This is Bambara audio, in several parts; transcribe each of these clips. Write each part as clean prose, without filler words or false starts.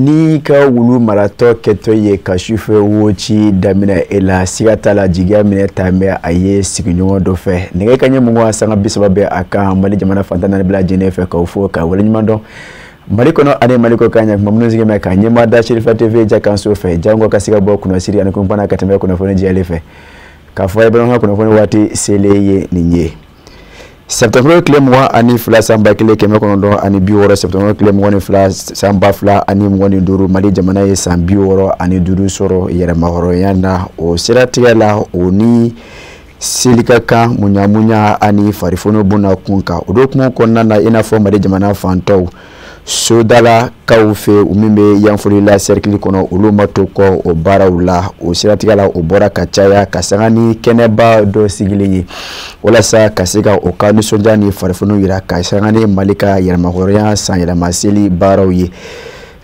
ni ka wulu maratɔ kɛtɔ ye ka sufɛ woci daminɛ e la siga t'a la jigiya minɛ tɛmɛ a ye sigiɲɔgɔn dɔ fɛ nɛgɛ kanɲɛ 20 sanga 30 bɛ a kan Mali jamana fantan naani bɛɛ lajɛlen fɛ k'aw fo ka waleɲuman dɔn Mali kɔnɔ ani Mali kɔ kan ɲɛkuma minnu sigimɛ ka ɲɛmaa da Sherifa TV Jakanso fɛ jango ka se ka bɔ kunnasiri ani kumpana ka tɛmɛ kunnafoni jɛlen fɛ k'a fɔ a ye balimakɛ kunnafoni waati selen ye nin ye Septembre tile 20 ani 2 sanba 1960 ani 60 Septembre tile 22 sanba 2 ani 25 Mali jamana ye san 60 ani 5 sɔrɔ yɛrɛmahɔrɔnya na o siratigɛ la o ni selika kan munyamunya ani farifoni buna kunka o do kuma kɔnɔna na ina fɔ Mali jamana fantaw sodala kaw fe u min bɛ yanfoli la cercle kɔnɔ olu ma to kɔ o baaraw la o siratigɛ la o bɔra ka caya ka sanga ni kɛnɛba dɔ sigilen ye walasa ka se ka o ka nisɔndiya ni farifoni yira ka sanga ni Mali ka yɛrɛmahɔrɔnya san yɛlɛma seli baaraw ye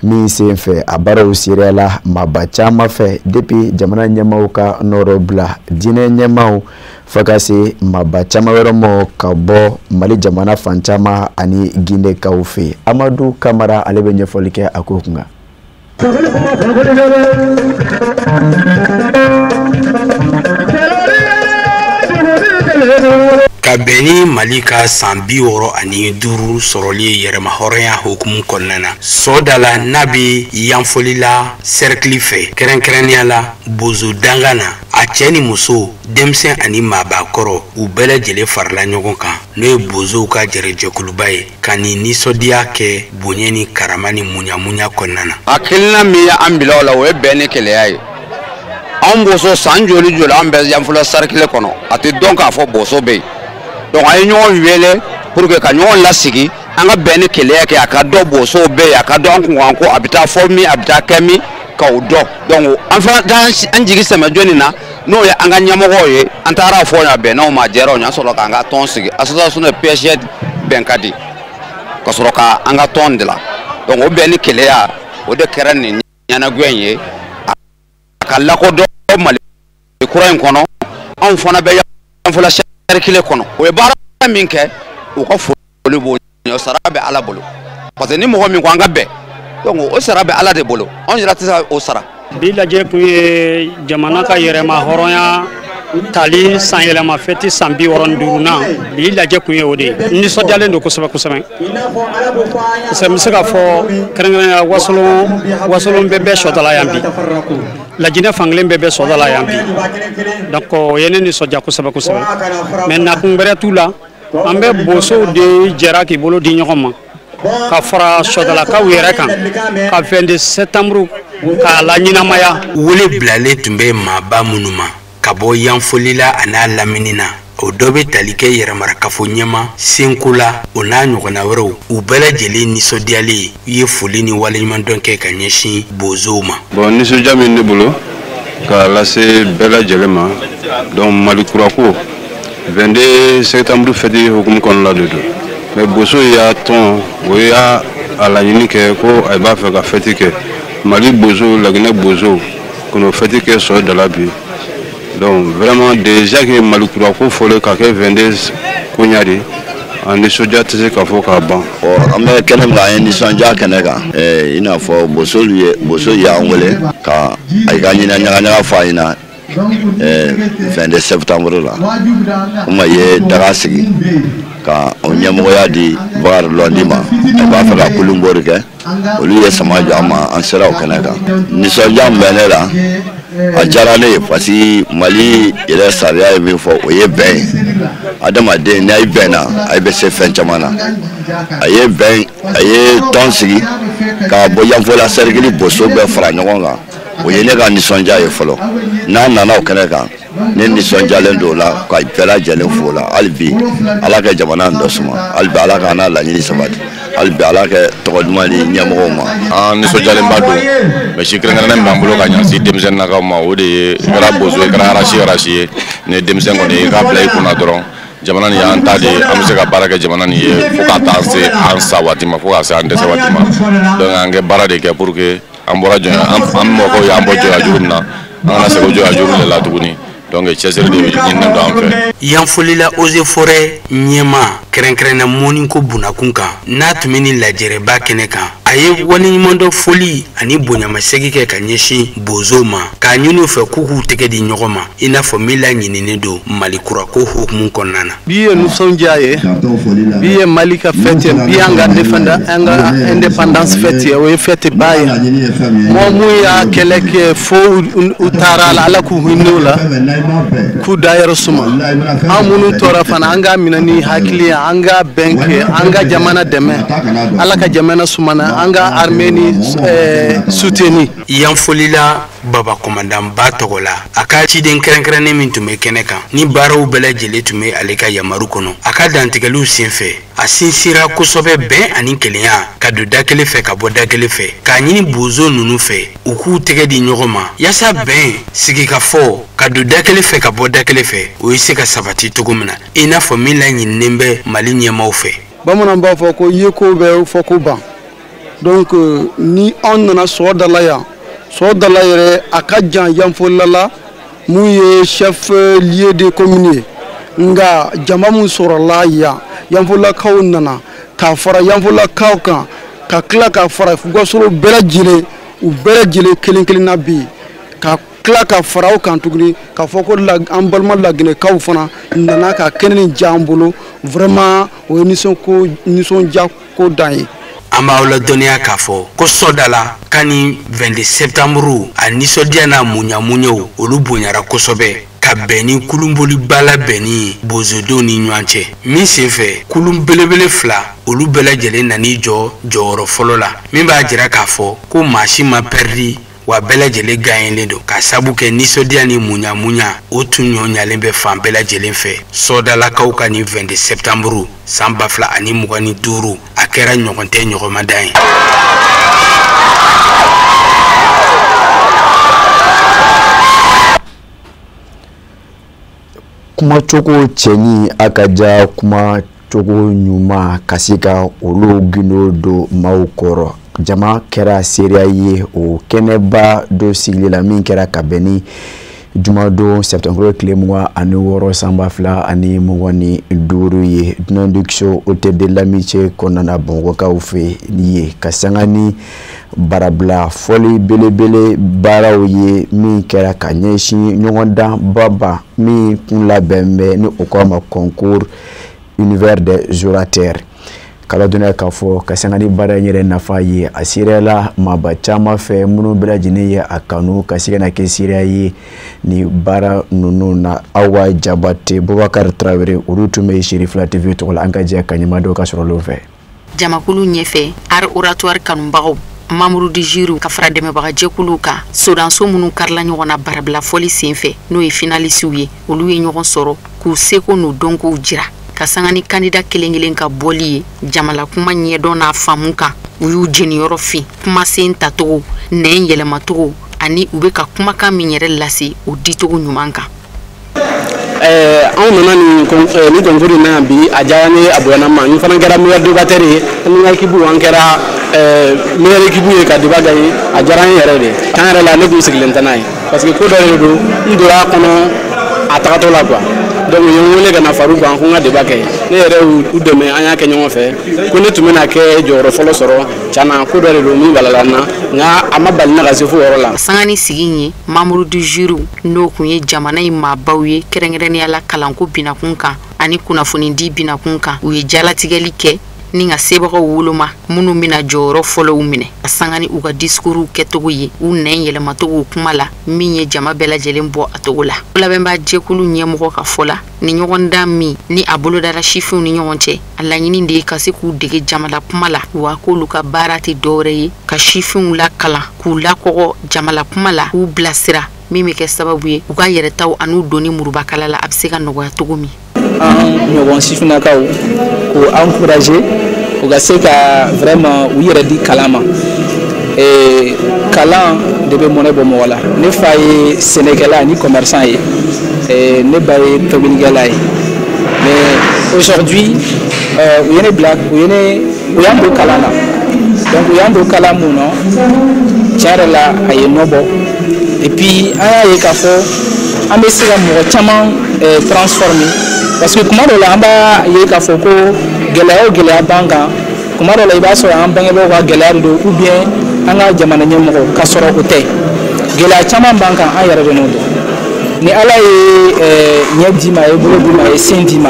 min senfɛ a baaraw seriya la maba caman fɛ depuis jamana ɲɛmaaw ka nɔrɔ bila diinɛ ɲɛmaaw fo ka se maba caman wɛrɛ ma ka bɔ Mali jamana fan caman ani Ginekaw fɛ Amadu Kamara ale bɛ ɲɛfɔli kɛ a ko kunkan ka bɛni Mali ka san 60 ani 5 sɔrɔli yɛrɛmahɔrɔnya hukumu kɔnɔna na sɔdala n'a bɛ yanfɔli la cercle fɛ kɛrɛnkɛrɛnnenya la bozo danga na a cɛ ni muso denmisɛn ani maabakɔrɔ u bɛɛ lajɛlen farala ɲɔgɔn kan n'o ye bozow ka jɛrɛjɛkuluba ye ka nin nisɔndiya kɛ bonya ni karama ni munyamunya kɔnɔna na hakilina min ye an bila o la o ye bɛn ni kɛlɛya ye an boso san joli joli an bɛ yanfɔla cercle kɔnɔ a tɛ dɔn k'a fɔ boso bɛ yen donc a ye ɲɔgɔn wele pour que ka ɲɔgɔn lasigi an ka bɛn ni kɛlɛya kɛ a ka dɔ boso bɛ yen a ka dɔn an kunkan ko a bɛ taa fɔ min a bɛ taa kɛ min k'o dɔn donc an fana an jigi sɛmɛ jɔnni na n'o ye an ka ɲɛmɔgɔw ye an taara fɔ ɲa bɛnnaw ma jɛraw ɲa sɔrɔ k'an ka tɔn sigi association de pêcheurs bɛn ka di ka sɔrɔ ka an ka tɔn de la donc o bɛn ni kɛlɛya o de kɛra nin ɲɛnagoya in ye a ka lakodɔn Mali kura in kɔnɔ anw fana bɛ yanfɔla cercle kɔnɔ o ye baara min kɛ u ka foli b'o ɲɛ sara bɛ Ala bolo parce que ni mɔgɔ min ko an ka bɛn donc o sara bɛ Ala de bolo anw yɛrɛ tɛ se o sara bi lajɛ kun ye jamana ka yɛrɛmahɔrɔnya tali san yɛlɛma fɛti san 65 na bi lajɛ kun ye o de ye nisɔndiyalen don kosɛbɛ kosɛbɛ parce que n bɛ se ka fɔ kɛrɛnkɛrɛnnenya wasolon bɛɛ bɛ sɔdala yan bi lajinɛ fankelen bɛɛ bɛ sɔdala yan bi donc o ye ne nisɔndiya kosɛbɛ kosɛbɛ mais nakun wɛrɛ t'u la an bɛ bosow de jɛra k'i bolo di ɲɔgɔn ma ka fara sɔdalakaw yɛrɛ kan ka 22 septembre k'a la ɲɛnamaya wele bilalen tun bɛ maaba minnu ma ka bɔ yanfɔli la a n'a lamini na o dɔ bɛ tali kɛ yɛrɛmarakafo ɲɛma senko la o n'a ɲɔgɔnna wɛrɛw u bɛɛ lajɛlen nisɔndiyalen ye foli ni waleɲumandɔn kɛ ka ɲɛsin bozow ma bon nisɔndiya min ne bolo k'a lase bɛɛ lajɛlen ma donc Mali kurako 22 septembre fêti hukumu kɔnɔna de don mais bozo y'a tɔn o y'a a laɲini kɛ ko a b'a fɛ ka fêti kɛ Mali bozo Laginɛ bozo k'o fêti kɛ sɔdala bi donc vraiment déjà que Mali kurako fɔle ka kɛ 22 koɲa de an nisɔndiya tɛ se ka fɔ k'a ban an bɛ kɛnɛ min kan an ye nisɔndiya kɛnɛ kan i n'a fɔ boso y'an wele ka a ka ɲaga fɔ a ɲɛna 22 septembre la kuma ye daga sigi ka o ɲɛmɔgɔya di Bakari Lɔndi ma a b'a fɛ ka kulunbori kɛ olu ye sama jɔ an ma an sera o kɛnɛ kan nisɔndiya min bɛ ne la a diyara ne ye parce que Mali yɛrɛ sariya ye min fɔ o ye bɛn ye adamaden n'a ye bɛnna a bɛ se fɛn caman na a ye tɔn sigi ka bɔ yanfɔla cercle boso bɛɛ fara ɲɔgɔn kan o ye ne ka nisɔndiya ye fɔlɔ n'a nana o kɛnɛ kan ne nisɔndiyalen don o la ka bɛɛ lajɛlen fo o la hali bi Ala ka jamana in dɔ suma hali bi Ala ka n'a laɲini sabati hali bi Ala ka tɔgɔ duman di ɲɛmɔgɔw ma an nisɔndiyalenba don mais si kɛrɛnkɛrɛnnen b'an bolo ka ɲɛsin denmisɛnninnakaw ma o de ye i kɛra bozo i kɛra arasi ye ni denmisɛn kɔni i k'a bila i kunna dɔrɔn jamana nin y'an ta de ye an bɛ se ka baara kɛ jamana nin ye fo ka taa se an sa waati ma fo ka se an dɛsɛ waati ma donc an kɛ baara de kɛ pour que an bɔra jɔnya an mɔgɔw y'an bɔ jɔnya jugu min na an kana segin jɔnya jugu de la tuguni donc cɛsiri de ɲininen don an fɛ yanfolila Eaux et Forêts ɲɛma kɛrɛnkɛrɛnna mɔni ko bunakun kan n'a tun bɛ ni lajɛrɛba kɛnɛ kan aye wani mondo foli ani bonyamasegi ke ka ɲɛsin bozo ma ka ɲini fɛ k'u k'u tɛgɛ di ɲɔgɔn ma i n'a fɔ min laɲininen don malikura ko hukumu kɔnɔna na. Bi ye nisɔndiya ye, bi ye Mali ka fête ye, bi y'an ka indépendance fête ye, o ye fête ba ye. Mɔgɔ mun y'a kɛlɛ kɛ fo u taara la Ala k'u hinɛ o la k'u dayɔrɔ suma. An minnu tora fana an k'a minɛ ni hakili ye, an k'a bɛn kɛ, an ka jamana dɛmɛ, Ala ka jamana sumana, an ka armée ni soutenir. Yanfolila Baba Commandant ba tɔgɔ la a ka ciden kɛrɛnkɛrɛnnen min tun bɛ kɛnɛ kan ni baaraw bɛɛ lajɛlen tun bɛ ale ka yamaru kɔnɔ a ka dantigɛliw senfɛ a sinsira kosɛbɛ bɛn ani kelenya ka don da kelen fɛ ka bɔ da kelen fɛ k'a ɲini bozo ninnu fɛ u k'u tɛgɛ di ɲɔgɔn ma yaasa bɛn sigikafɔ ka don da kelen fɛ ka bɔ da kelen fɛ o ye se ka sabati cogo min na i n'a fɔ min laɲininen bɛ Mali ɲɛmaaw fɛ. Bamanan b'a fɔ ko ye ko bɛ fɔ ko ban donc ni an nana sɔgɔdala yan sɔgɔdala yɛrɛ a ka jan yanfolila mun ye chef lieu de commune ye nga jama mun sɔrɔla yan yanfolakaw nana ka fara yanfolakaw kan ka tila ka fara fugasoro bɛɛ lajɛlen u bɛɛ lajɛlen kelen kelenna bi ka tila ka fara o kan tuguni ka fɔ ko an balima laginɛkaw fana nana ka kɛnɛ ni jan bolo vraiment o ye nisɔndiya ko dan ye. An b'aw ladɔnniya k'a fɔ ko sɔdala kani 22 septembre a nisɔndiya n'a munɲamunɲɛw olu bonyara kosɛbɛ ka bɛn ni kulunboli bala bɛnni bozodenw ni ɲɔgɔn cɛ min senfɛ kulun belebele fila olu bɛɛ lajɛlen nan'i jɔ jɔyɔrɔ fɔlɔ la min b'a jira k'a fɔ ko maa si ma pɛridi wa bɛɛ lajɛlen gagnélen don ka sabu kɛ nisɔndiya ni munɲamunɲa o tun ɲɔɲalen bɛ fan bɛɛ lajɛlen fɛ sɔdalakaw ka ni 22 septembre san 2025 a kɛra ɲɔgɔn tɛ ɲɔgɔnmadan ye. Kuma cogo cɛni a ka ja kuma cogo ɲuman ka se ka olu gindo do maaw kɔrɔ jama kɛra seereya ye o kɛnɛba dɔ sigili la min kɛra ka bɛn ni jumadon septembre tile 26 san 2025 ye dunandukiso hôtel de l'amitié kɔnɔna Bamakɔkaw fɛ ye ka sanga ni barabila fɔli belebele baaraw ye min kɛra ka ɲɛsin ɲɔgɔndan baba min kun labɛn bɛ ni o k'a ma concours univers des orateurs kala donna k'a fɔ ka sanga ni baara yɛrɛ nafa ye a sereyala maaba caman fɛ minnu bɛɛ lajɛlen ye a kanu ka se ka na kɛ seereya ye ni baara ninnu na Awa Jabate Boubacar Traoré olu tun bɛ Sherifla TV tɔgɔ la an ka jɛ ka ɲɛmaa dɔw ka sɔrɔ olu fɛ. Jamakulu ɲɛfɛ art oratoire kanubagaw membre du jury ka fara dɛmɛbaga jɛkulu kan sodanso minnu karila ɲɔgɔn na barabila fɔli senfɛ n'o ye finalisiw ye olu ye ɲɔgɔn sɔrɔ k'u seko n'u dɔnkow jira ka sanga ni kandida kelen-kelen ka bɔli ye jamala kuma ɲɛdɔn n'a faamu kan u y'u jeniyɔrɔ fin kumasen tacogo nɛn yɛlɛmacogo ani u bɛ ka kumakan min yɛrɛ lase o dicogo ɲuman kan. Anw nana ni concours na bi a diyara ni a bonyana ma n fana kɛra meilleur débatteur ye n ka équipe an kɛra meilleur équipe ye ka débat gagner a diyara n yɛrɛ de kan yɛrɛ la ne kun sigilen tɛ n'a ye parce que ko dɔ de don n donna a kɔnɔ a tagatɔ la quoi donc ye n wele ka na far'u kan ko n ka débat kɛ ne yɛrɛ u dɛmɛ an y'a kɛ ɲɔgɔn fɛ ko ne tun bɛna kɛ jɔyɔrɔ fɔlɔ sɔrɔ tiɲɛna ko dɔ de don min balala n na nka a ma bali ne ka se fo yɔrɔ la. Sanga ni sigi in ye membre du jury n'o kun ye jamana in maabaw ye kɛrɛnkɛrɛnnenya la kalanko binakun kan ani kunnafonidi binakun kan u ye jalatigɛli kɛ ni ka sebagaw woloma minnu bɛna jɔyɔrɔ fɔlɔw minɛ a sanga ni u ka discours kɛcogo ye u nɛn yɛlɛmacogo kuma la min ye jama bɛɛ lajɛlen bɔ a togo la labɛnba jɛkulu ɲɛmɔgɔ ka fɔ la ni ɲɔgɔndan min ni a bolodara sifinw ni ɲɔgɔn cɛ a laɲini de ye ka se k'u dege jamala kuma la wa k'olu ka baara tɛ dɔwɛrɛ ye ka sifinw lakalan k'u lakɔgɔ jamala kuma la k'u bilasira min bɛ kɛ sababu ye u ka yɛrɛtaw an'u donni murubakala la a bɛ se ka nɔgɔya cogo min. An ɲɔgɔn sifinnakaw k'u encourager u ka se ka vraiment u yɛrɛ di kalan ma kalan de bɛ mɔnɛ bɔ mɔgɔ la ne fa ye sɛnɛkɛla ni commerçant ye ne ba ye tobilikɛla ye mais aujourd'hui u ye ne bila u y'an don kalan na donc u y'an don kalan mun na tiɲɛ yɛrɛ la a ye nɔ bɔ et puis an y'a ye k'a fɔ an bɛ se ka mɔgɔ caman transformer parce que kuma dɔw la an b'a ye k'a fɔ ko gɛlɛya o gɛlɛya b'an kan kuma dɔ la I b'a sɔrɔ an bangebaaw ka gɛlɛya de don ou bien an ka jamana ɲɛmɔgɔ ka sɔrɔ o tɛ gɛlɛya caman b'an kan an yɛrɛ de n'o dɔn ni Ala ye ɲɛ d'i ma a ye bolo d'i ma a ye sen d'i ma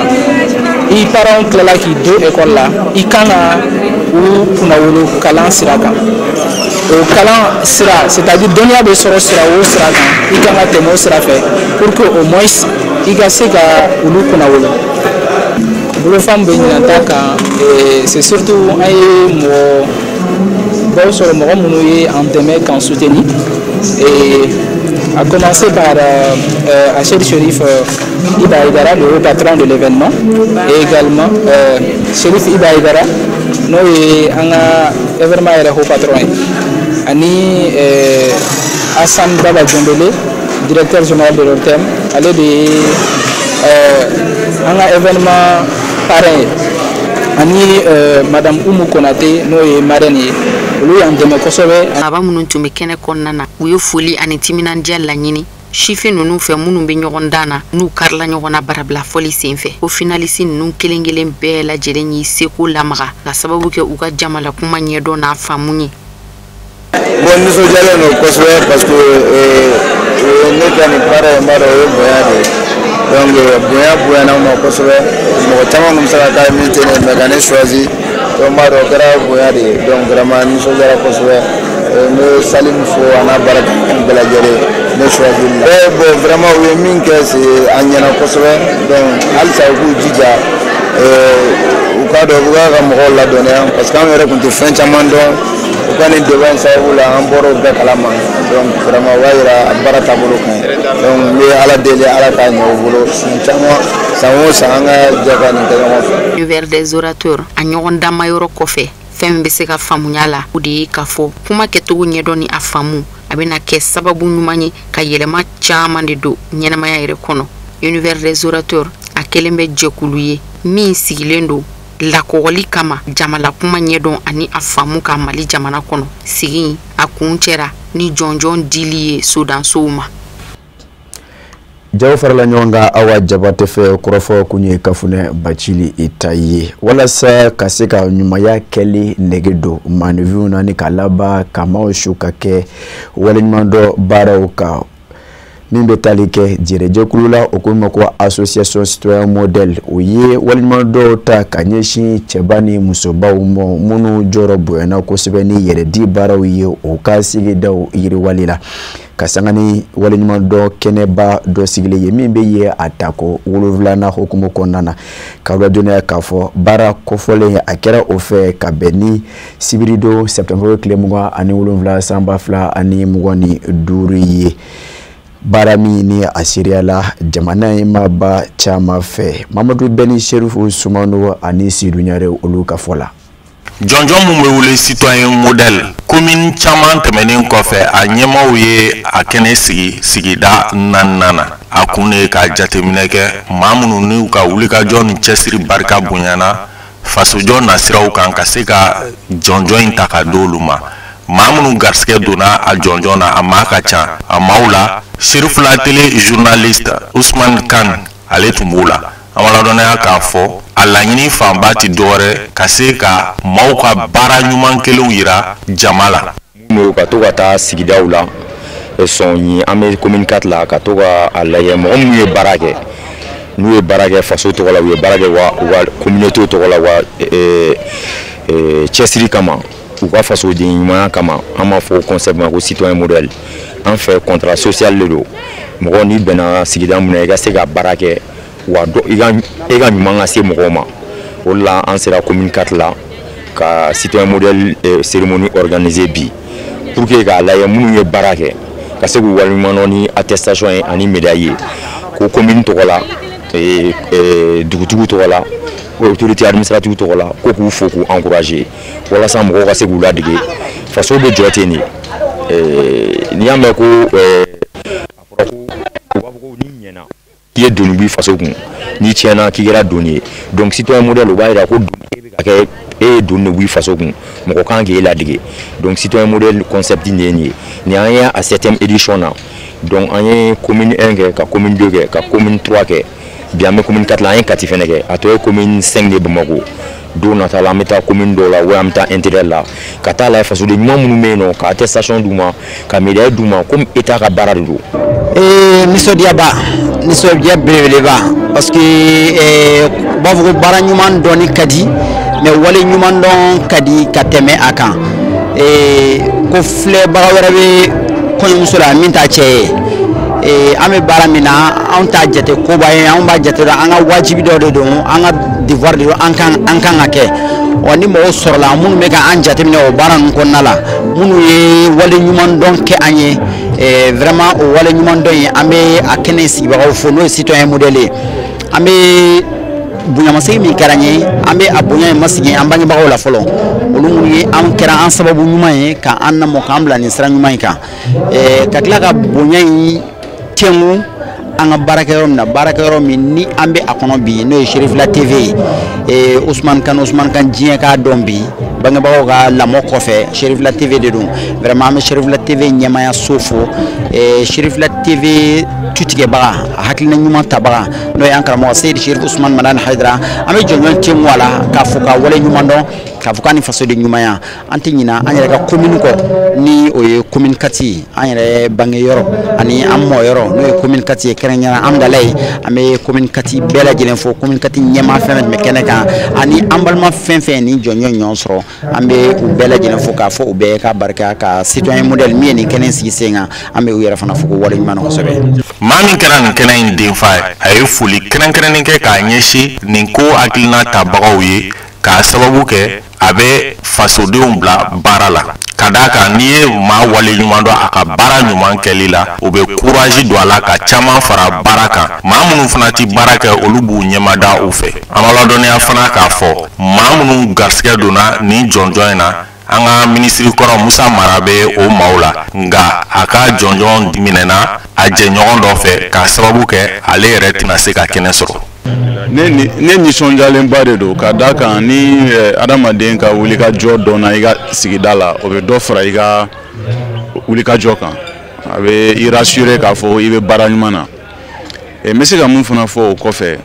I parents tilala k'i don école la I kan ka u kunnawolo kalan sira kan o kalan sira c'est-à-dire dɔnniya bɛ sɔrɔ sira o sira kan I kan ka tɛmɛ o sira fɛ pour que au moins I ka se ka olu kunnawolo bolofam bɛ ɲinanta kan c'est surtout an ye mɔgɔ sɔrɔ mɔgɔ minnu ye en dɛmɛ k'an soutenir et à commencer par Achel Cherif Iba Aïdara, le haut patron de l'événement, et également Cherif Iba Aïdara, nous avons événement le haut patron. Ani Hassan Baba Djombele, directeur général de l'ORTEM, allé de un événement pareil. Ani Madame Oumou Konate, nous sommes marraines. Aba minnu tun bɛ kɛnɛ kɔnɔna na u ye foli ani timinandiya laɲini sifin ninnu fɛ minnu bɛ ɲɔgɔn dan na n'u karila ɲɔgɔn na barabila fɔli senfɛ ko finaliste ninnu kelen kelen bɛɛ lajɛlen y'i seko lamaga ka sababu kɛ u ka jamana kuma ɲɛdɔn n'a faamu ye. Bon nisɔndiyalen don kosɛbɛ parce que ne ka nin baara in b'a dɔn o ye bonya de ye donc bonya bonyana ma kosɛbɛ mɔgɔ caman kun bɛ se ka taa min tɛ ne mais ka ne choisi donc b'a dɔn o kɛra bonya de ye donc vraiment nisɔndiyara kosɛbɛ n bɛ Salim fo a n'a baarakɛɲɔgɔn bɛɛ lajɛlen ne choisi la bon vraiment u ye min kɛ c'est a ɲɛna kosɛbɛ donc halisa u k'u jija u k'a dɔn u k'a ka mɔgɔw ladɔnniya parce que an yɛrɛ kun tɛ fɛn caman dɔn u ka nin débat in sababu la an bɔra o bɛɛ kalama donc vraiment o b'a yira a baara taabolo ka ɲi donc n bɛ Ala deli Ala k'a ɲɛ u bolo san caman san o san an ka jɛ ka nin kɛ ɲɔgɔn fɛ. L'univers des orateurs a ɲɔgɔn damayɔrɔ kɔfɛ fɛn min bɛ se ka faamuya la o de ye k'a fɔ kuma kɛcogo ɲɛdɔn ni a faamu a bɛna kɛ sababu ɲuman ye ka yɛlɛma caman de don ɲɛnamaya yɛrɛ kɔnɔ. Univers des orateurs a kelen bɛ jɛkulu ye min sigilen don lakɔgɔli kama jamana kuma ɲɛdɔn ani a faamu ka Mali jamana kɔnɔ sigi a kun cɛra ni jɔnjɔn dili ye sodansow ma. Jaw farala ɲɔgɔn kan Awa Jabate fɛ kɔrɔfɔ kun ye Kafunɛ Bacili Ita ye walasa ka se ka ɲumanya kɛli nege don manevinw na ni ka laban kamaw su ka kɛ waleɲuman dɔ baaraw kan min bɛ tali kɛ jɛrɛjɛkulu la o ko ma ko association citoyen modèle o ye waleɲuman dɔw ta ka ɲɛsin cɛba ni musobaw ma minnu jɔyɔrɔ bonyana kosɛbɛ ni yɛrɛdi baaraw ye o ka sigidaw yiriwali la ka sanga ni waleɲuman dɔ kɛnɛba dɔ sigilen ye min bɛ ye a tako 7nan hukumu kɔnɔna na ka ladɔnniya k'a fɔ baara kɔfɔlen a kɛra o fɛ ka bɛn ni sibirido septembre tile 27 san 2025 ye baara min ni a seriyala jamana in ma ba caman fɛ Mamadu Bɛni Sherifu Sumano ani Sidu Ɲare olu ka fɔ la. Jɔnjɔn mun bɛ wele citoyen modèle commune caman tɛmɛnen kɔfɛ a ɲɛmaaw ye a kɛnɛ sigi sigida 4nan na a kun ye ka jateminɛ kɛ maa minnu n'u ka wulikajɔ ni cɛsiri barika bonyana fasojɔ nasiraw kan ka se ka jɔnjɔn in ta ka di olu ma maa minnu garisɛgɛ donna a jɔnjɔn na a maa ka ca a maaw la Sherifula télé journaliste Ousmane Kane ale tun b'o la an b'a ladɔnniya k'a fɔ a laɲini fanba ti dɔwɛrɛ ka se ka maaw ka baara ɲuman kelenw yira jama la. N'o ka to ka taa sigidaw la sɔn ye an bɛ commune 4 la ka to ka a lajɛ mɔgɔ minnu ye baara kɛ n'u ye baara kɛ faso tɔgɔ la u ye baara kɛ u ka communauté tɔgɔ la wa cɛsiri kama u ka fasoden ɲumanya kama an b'a fɔ concept ma ko citoyen modèle an fɛ contrat social de don mɔgɔ n'i bɛnna sigida mun na i ka se ka baara kɛ wa i ka ɲuman ka se mɔgɔw ma o de la an sera commune 4 la ka citoyen modèle cérémonie organisée bi pour que k'a lajɛ minnu ye baara kɛ ka se k'u waleɲuman ni attestation ye ani médaille ye ko commune tɔgɔ la dugutigiw tɔgɔ la autorité administrative tɔgɔ la ko k'u fo k'u encourager walasa mɔgɔw ka se k'u ladege faso bɛ jɔ ten de n'i y'a mɛn ko a fɔra ko u b'a fɔ ko n'i ɲɛna k'i ye doni b'i faso kun n'i tiɲɛna k'i kɛra doni ye donc citoyen modèle o b'a yira ko doni e bɛ ka kɛ e ye doni de b'i faso kun mɔgɔ kan k'e ladege donc citoyen modèle concept nin ye nin ye nin an ye a 7e édition na donc an ye commune 1 kɛ ka commune 2 kɛ ka commune 3 kɛ bi an bɛ commune 4 la an ye Kati fɛnɛ kɛ a tɔ ye commune 5 de Bamako don nata la meta commune do la wa meta intérêt la ka ta la faso de ɲuman minnu bɛ yen nɔ ka attestation d'u ma ka médaille d'u ma comme état ka baara de don. nisɔndiya belebeleba parce que u b'a fɔ ko baara ɲuman dɔnni ka di mais wale ɲuman dɔn ka di ka tɛmɛ a kan ko filɛbaga wɛrɛ bɛ kɔɲɔmuso la min t'a cɛ ye an bɛ baara min na anw t'a jate koba ye anw b'a jate dɔn an ka wajibi dɔ de don an ka devoir de don an kan ka kɛ wa ni mɔgɔw sɔrɔla minnu bɛ ka an jateminɛ o baara ninnu kɔnɔna la minnu ye wale ɲuman dɔn kɛ an ye vraiment o wale ɲuman dɔn ye an bɛ a kɛnɛ sigibagaw fo n'o ye citoyen modèle ye an bɛ bonyamasegi min kɛra an ye an bɛ a bonya in masigi an bangebagaw la fɔlɔ olu minnu ye an kɛra an sababu ɲuman ye ka an lamɔ k'an bila nin sira ɲuman in kan ka tila ka bonya in tɛngu an ka baarakɛyɔrɔ min na baarakɛyɔrɔ min ni an bɛ a kɔnɔ bi n'o ye Sherifila TV ye Ousmane Kane diɲɛ k'a dɔn bi bangebagaw ka lamɔ kɔfɛ Sherifila TV de don vraiment an bɛ Sherifila TV ɲɛmaaya so fo Sherifila TV tutigɛbaga a hakilina ɲuman tabaga n'o ye an karamɔgɔ Seydi Sherif Ousmane Madani Hayidara an bɛ jɔnjɔn tɛngu a la k'a fɔ ka wale ɲuman dɔn k'a fɔ k'a ni faso de ɲumanya an tɛ ɲina an yɛrɛ ka commune kɔ ni o ye commune 4 ye an yɛrɛ bangeyɔrɔ ani an mɔyɔrɔ n'o ye commune 4 ye kɛrɛnkɛrɛnnenya an dala ye an bɛ commune 4 bɛɛ lajɛlen fo commune 4 ɲɛmaa fɛn fɛn bɛ kɛnɛ kan ani an balima fɛn fɛn ni jɔnjɔn ɲɔgɔn sɔrɔ an bɛ u bɛɛ lajɛlen fo k'a fɔ u bɛɛ ka barika ka citoyen modèle min ye nin kɛnɛ sigi sen kan an bɛ u yɛrɛ fana fo ko wale ɲuman na kosɛbɛ. maa min kɛra nin kɛnɛ in denfa ye a ye foli kɛrɛnkɛrɛnnen kɛ k'a ɲɛsin nin ko hakilina tabagaw ye k'a sababu kɛ a bɛ fasodenw bila baara la ka d'a kan n'i ye maa wale ɲuman dɔn a ka baara ɲuman kɛli la o bɛ courage don a la ka caman fara baara kan maa minnu fana tɛ baara kɛ olu b'u ɲɛmada u fɛ an b'a ladɔnniya fana k'a fɔ maa minnu garisɛgɛ donna nin jɔnjɔn in na an ka minisiri kɔrɔ Musa Mara bɛ o maaw la nka a ka jɔnjɔn minɛna a jɛɲɔgɔn dɔ fɛ k'a sababu kɛ ale yɛrɛ tɛna se ka kɛnɛ sɔrɔ. ne nisɔndiyalenba de don ka d'a kan ni adamaden ka wulikajɔ dɔnna i ka sigida la o bɛ dɔ fara i ka wulikajɔ kan a bɛ i rassurer k'a fɔ i bɛ baara ɲuman na n bɛ se ka mun fana fɔ o kɔfɛ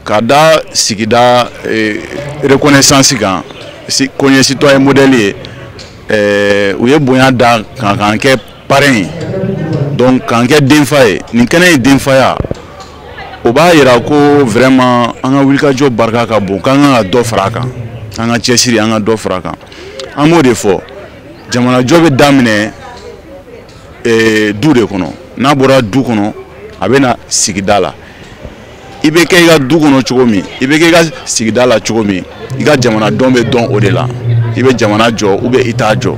ka da sigida reconnaissance kan ko n ye citoyen modèle ye u ye bonya da kan k'an kɛ parrain ye donc k'an kɛ denfa ye nin kɛnɛ ye denfaya o b'a yira ko vraiment an ka wulikajɔ barika ka bon k'an kan ka dɔ fara a kan an ka cɛsiri an ka dɔ fara a kan an b'o de fɔ jamanajɔ bɛ daminɛ du de kɔnɔ n'a bɔra du kɔnɔ a bɛ na sigida la i bɛ kɛ i ka du kɔnɔ cogo min i bɛ kɛ i ka sigida la cogo min i ka jamanadenw bɛ dɔn o de la i bɛ jamana jɔ ou bien i t'a jɔ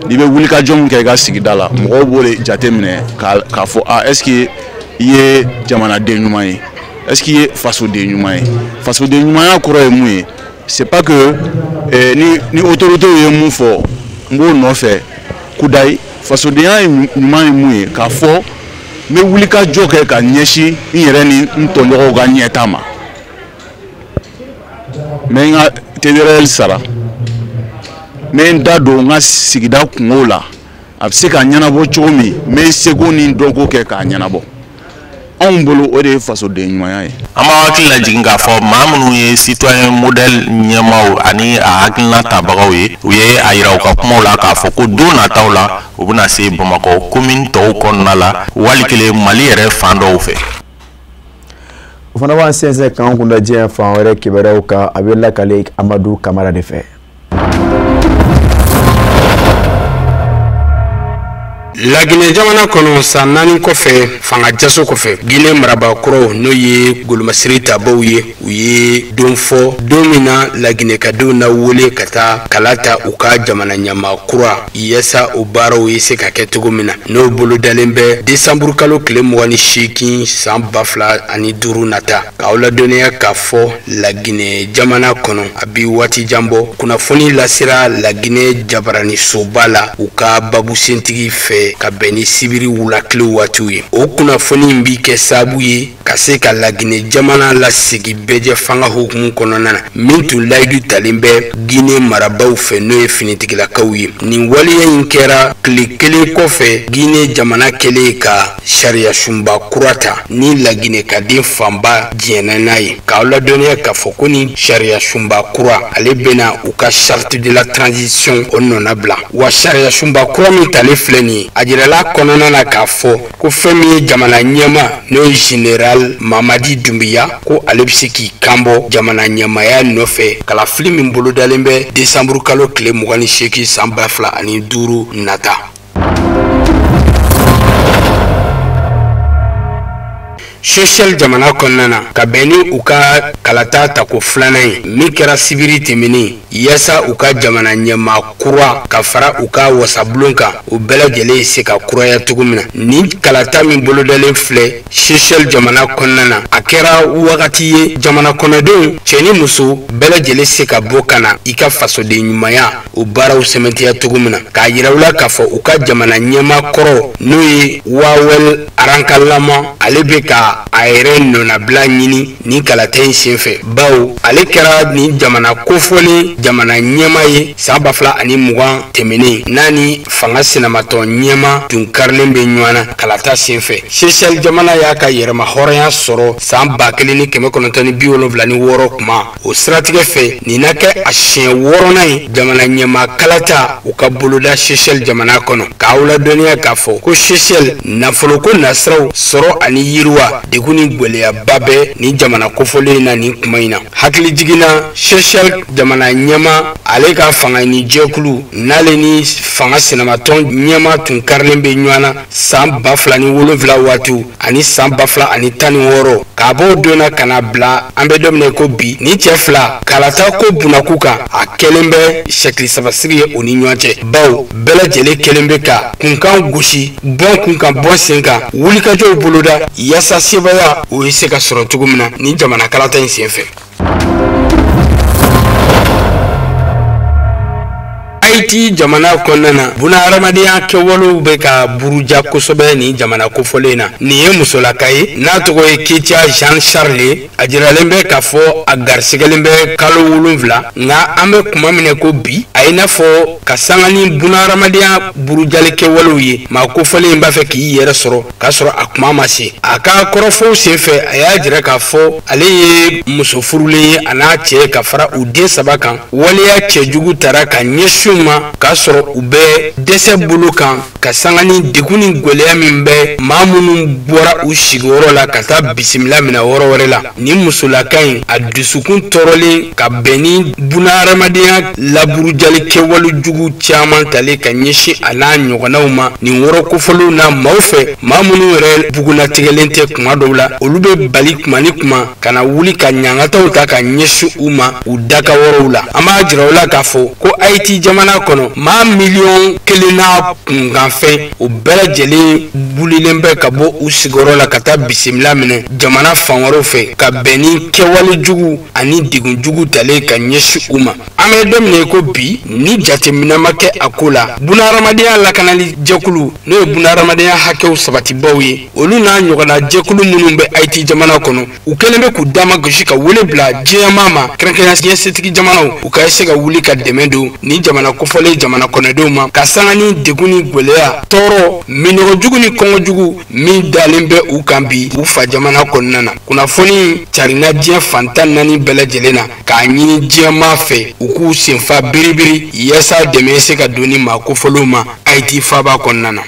n'i bɛ wulikajɔ min kɛ i ka sigida la mɔgɔw b'o de jateminɛ k'a fɔ est-ce que i ye jamanaden ɲuman ye est-ce que i ye fasoden ɲuman ye fasoden ɲumanya kɔrɔ ye mun ye c'est pas que ni autorités ye mun fɔ n b'o nɔfɛ kudayi fasodenya ɲuman ye mun ye k'a fɔ n bɛ wulikajɔ kɛ ka ɲɛsin n yɛrɛ ni n tɔɲɔgɔnw ka ɲɛtaa ma n bɛ n ka TDRL sara n bɛ n da don n ka sigida kungow la a bɛ se ka ɲɛnabɔ cogo min n bɛ seko ni dɔnko kɛ k'a ɲɛnabɔ anw bolo o de ye fasoden ɲumanya ye. an b'a hakili lajigin k'a fɔ maa minnu ye citoyen modèle ɲɛmaaw ani a hakilina tabagaw ye u ye a yira u ka kumaw la k'a fɔ ko don nataw la u bɛna se Bamakɔ commune tɔw kɔnɔna la wali kelen Mali yɛrɛ fan dɔw fɛ. o fana b'an sɛnsɛn k'an kun da diɲɛ fan wɛrɛ kibaruyaw kan a bɛ lakale Amadu Kamara de fɛ. Laginɛ jamana kɔnɔ san 4 kɔfɛ fanga jaso kɔfɛ Guinée marabakɔrɔw n'o ye golomasiri tabaw ye u ye don fɔ don min na laginɛkadenw na wele ka taa kala ta u ka jamana ɲama kura yasa o baaraw ye se ka kɛ cogo min na n'o bolo dalen bɛ décembre kalo tile 28 san 2005 nata k'aw ladɔnniya k'a fɔ Laginɛ jamana kɔnɔ a bi waati janbɔ kunnafoni lasira Laginɛ jabarani soba la u ka babu sentigi fɛ kɛ ka bɛn ni sibiri wulakile waatiw ye. O kunnafoni in bi kɛ sababu ye ka se ka Laginɛ jamana lasegi bɛjɛ fanga hukumu kɔnɔna na min tun layidu talen bɛ Guinée marabaw fɛ n'o ye finitigilakaw ye. Nin waleya in kɛra tile kelen kɔfɛ Guinée jamana kɛlen ka sariya sunba kura ta ni Laginɛ ka den fanba diɲɛna n'a ye. K'aw ladɔnniya k'a fɔ ko ni sariya sunba kura ale bɛna u ka charte de la transition o nɔna bila. Wa sariya sunba kura min tale filɛ nin ye a jirala kɔnɔna na k'a fɔ ko fɛn min ye jamana ɲɛma n'o ye Général Mamadi Doumbouya ko ale bɛ se k'i kanbɔ jamana ɲɛmaya nɔfɛ kalafili min bolodalen bɛ décembre kalo tile 28 san 2005 nata. Seychelles jamana kɔnɔna na ka bɛn ni u ka kalata tako filanan ye min kɛra sibiri tɛmɛnen yaasa u ka jamana ɲɛma kura ka fara u ka wasabulon kan u bɛɛ lajɛlen se ka kuraya cogo min na. Ni kalata min bolodalen filɛ Seychelles jamana kɔnɔna na a kɛra wagati ye jamana kɔnɔdenw cɛ ni muso bɛɛ lajɛlen se ka bɔ ka na i ka fasoden ɲumanya o baaraw sɛmɛntiya cogo min na k'a yira u la k'a fɔ u ka jamana ɲɛma kɔrɔ n'o ye Wawel Arankalama ale bɛ ka a yɛrɛ nɔnabila ɲini ni kalata in senfɛ bawo ale kɛra ni jamana kofɔlen jamana ɲɛma ye san 2020 tɛmɛnen n'a ni fanga sinamatɔ ɲɛma tun karilen bɛ ɲɔgɔnna kalata senfɛ. Seychelles jamana y'a ka yɛrɛma hɔrɔnya sɔrɔ san 1976 kuma o siratigɛ fɛ nin na kɛ a siɲɛ 6nan ye jamana ɲɛma kalata u ka boloda Seychelles jamana kɔnɔ. K'aw ladɔnniya k'a fɔ ko Seychelles nafoloko nasiraw sɔrɔ ani yiriwa degun ni gwɛlɛyaba bɛ ni jamana kofɔlen na nin kuma in na. Hakili jiginna Seychelles jamana ɲɛma ale ka fanga ni jɛkulu n'ale ni fanga sinamatɔ ɲɛma tun karilen bɛ ɲɔgɔnna san 2007 waatiw ani san 2016 k'a bɔ o donna ka na bila an bɛ don min ko bi ni cɛ fila kalata ko bunaku kan a kɛlen bɛ sɛkili sabasigi ye o ni ɲɔgɔn cɛ bawo bɛɛ lajɛlen kɛlen bɛ ka kunkan gosi bɔn kunkan bɔn sen kan wulikajɔw boloda yaasa sebaya o ye se ka sɔrɔ cogo min na ni jamana kalata in senfɛ. Haïti jamana kɔnɔna na buna hadamadenya kɛwalew bɛ ka buruja kosɛbɛ ni jamana kofɔlen na. Nin ye musolaka ye n'a tɔgɔ ye Ketia Jean Charles a jiralen bɛ k'a fɔ a garisigɛlen bɛ kalo 7 nka an bɛ kuma minɛ ko bi a ye n'a fɔ ka sanga ni buna hadamadenya burujali kɛwalew ye maa kofɔlen in b'a fɛ k'i yɛrɛ sɔrɔ k'a sɔrɔ a kuma ma se. A ka kɔrɔfɔw senfɛ a y'a jira k'a fɔ ale ye muso furulen ye a n'a cɛ ka fara u den 3 kan waleya cɛjugu tara ka ɲɛsin ma k'a sɔrɔ u bɛ dɛsɛ bolo kan ka sanga ni degun ni gwɛlɛya min bɛ maa minnu bɔra u sigiyɔrɔ la ka taa bisimila minɛ yɔrɔ wɛrɛ la. Ni musolaka in a dusukun tɔɔrɔlen ka bɛn ni buna hadamadenya laburujali kɛwale jugu caman talen ka ɲɛsin a n'a ɲɔgɔnnaw ma nin wɔrɔ kofɔlenw na maaw fɛ maa minnu yɛrɛ bugunatigɛlen tɛ kuma dɔw la olu bɛ bali kuma ni kuma ka na wuli ka ɲangataw ta ka ɲɛsin u ma u daka wɔrɔw la. An b'a jira u la k'a fɔ ko Haïti jamana kɔnɔ maa 1,000,000 n'a kunkanfɛn o bɛɛ lajɛlen bulilen bɛ ka bɔ u sigiyɔrɔ la ka taa bisimila minɛ jamana fan wɛrɛw fɛ ka bɛn ni kɛwale jugu ani degun jugu talen ka ɲɛsin u ma. An bɛ don min ko bi ni jateminɛ ma kɛ a ko la bunahadamadenya lakanali jɛkulu n'o ye bunahadamadenya hakɛw sabatibaw ye olu n'a ɲɔgɔnna jɛkulu minnu bɛ Haïti jamana kɔnɔ u kɛlen bɛ k'u dama gosi ka wele bila diɲɛmaa ma kɛrɛnkɛrɛnya diɲɛsetigi jamanaw u ka se ka wuli ka dɛmɛ don ni jamana kofɔlen jamana kɔnɔdenw ma ka sanga ni degun ni gwɛlɛya tɔɔrɔ minɔgɔjugu ni kɔngɔjugu min dalen bɛ u kan bi u fa jamana kɔnɔna na. Kunnafoni carina diɲɛ fantan 4 bɛɛ lajɛlen na k'a ɲini diɲɛmaa fɛ u k'u senfa biribiri yaasa dɛmɛ se ka don ni maa kofɔlenw ma Haïti faaba kɔnɔna na.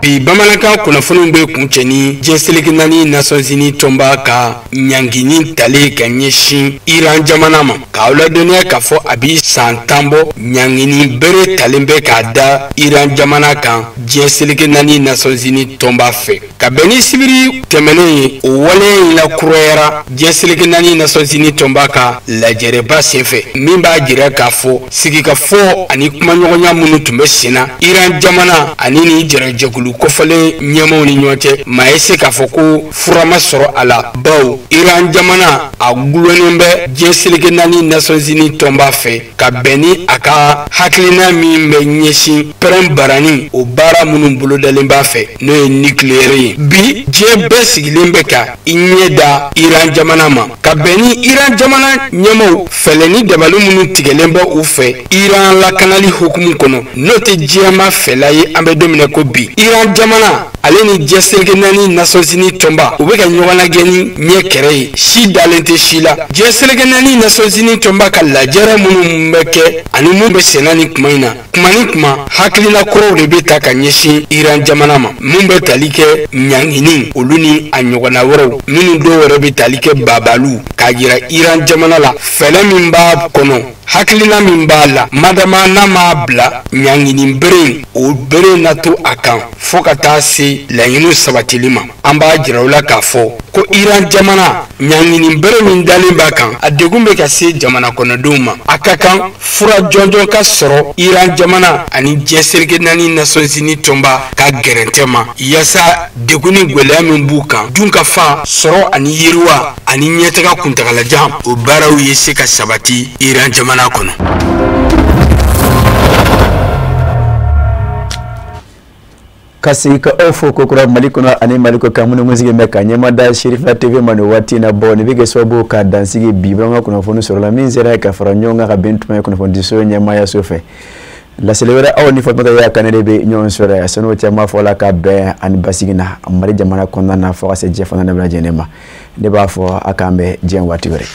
Bi bamanankan kunnafoniw bɛ kuncɛ ni diɲɛseleke 4 Nations Unies tɔnba ka ɲangini talen ka ɲɛsin Iran jamana ma. K'aw ladɔnniya k'a fɔ a bi san 10 bɔ ɲangini bere talen bɛ k'a da Iran jamana kan diɲɛseleke 4 Nations Unies tɔnba fɛ. Ka bɛn ni sibiri tɛmɛnen ye o waleya in lakurayara diɲɛseleke 4 Nations Unies tɔnba ka lajɛrɛba senfɛ min b'a jira k'a fɔ sigikafɔ ani kumaɲɔgɔnya minnu tun bɛ sen na Iran jamana ani ni jɛrɛjɛkulu olu kofale ɲɛmaw ni ɲɔgɔn cɛ maa ye se k'a fɔ ko fura ma sɔrɔ a la bawo Iran jamana a gulonnen bɛ diɲɛ seleke naani Nations Unies tɔnba fɛ ka bɛn ni a ka hakilina min bɛ ɲɛsin pɛrɛn barani o baara minnu bolodalen b'a fɛ n'o ye nucléaire ye bi diɲɛ bɛɛ sigilen bɛ ka i ɲɛ da Iran jamana ma ka bɛn ni Iran jamana ɲɛmaw fɛlɛni dabali minnu tigɛlen bɛ u fɛ Iran lakanali hukumu kɔnɔ n'o tɛ diɲɛma fɛla ye an bɛ don min na ko bi Iran jamana ale ni diɲɛ seleke naani Nations Unies tɔnba u bɛ ka ɲɔgɔn lagɛ ni ɲɛ kɛrɛ ye si dalen tɛ si la diɲɛ seleke naani Nations Unies tɔnba ka lajɛrɛ minnu bɛ kɛ ani mun bɛ senna ni kuma in na kuma ni kuma hakilina kɔrɔw de bɛ ta ka ɲɛsin Iran jamana ma mun bɛ tali kɛ ɲangini olu ni a ɲɔgɔnna wɛrɛw minnu dɔw yɛrɛ bɛ tali kɛ babalu k'a jira Iran jamana la fɛlɛ min b'a kɔnɔ hakilina min b'a la madama n'a m'a bila ɲangini bere o bere na to a kan fo ka taa se laɲiniw sabatili ma an b'a jira u la k'a fɔ ko Iran jamana ɲangini bere min dalen b'a kan a degun bɛ ka se jamana kɔnɔdenw ma a ka kan fura jɔnjɔn ka sɔrɔ Iran jamana ani diɲɛ seleke naani Nations Unies tɔnba ka gɛrɛntɛ ma yaasa degun ni gwɛlɛya min b'u kan dun ka fa sɔrɔ ani yiriwa ani ɲɛtaga kuntagalajan o baaraw ye se ka sabati Iran jamana kɔnɔ. Kasi ka ofo kokura malikuna ani maliko kamunu musiki meka nyamada Sherifa TV manu wati na bo ni bige sobo ka dansigi bibanga kuna fonu sorola minzera ka faranyonga ka bintu ma kuna fondiso nyama ya sofe la celebra aw ni fotmata ya kanere be nyon sora ya sanu tema fola ka be ani basigina mari jamana konna na fo se jefana na blajenema de ba fo akambe jen wati wore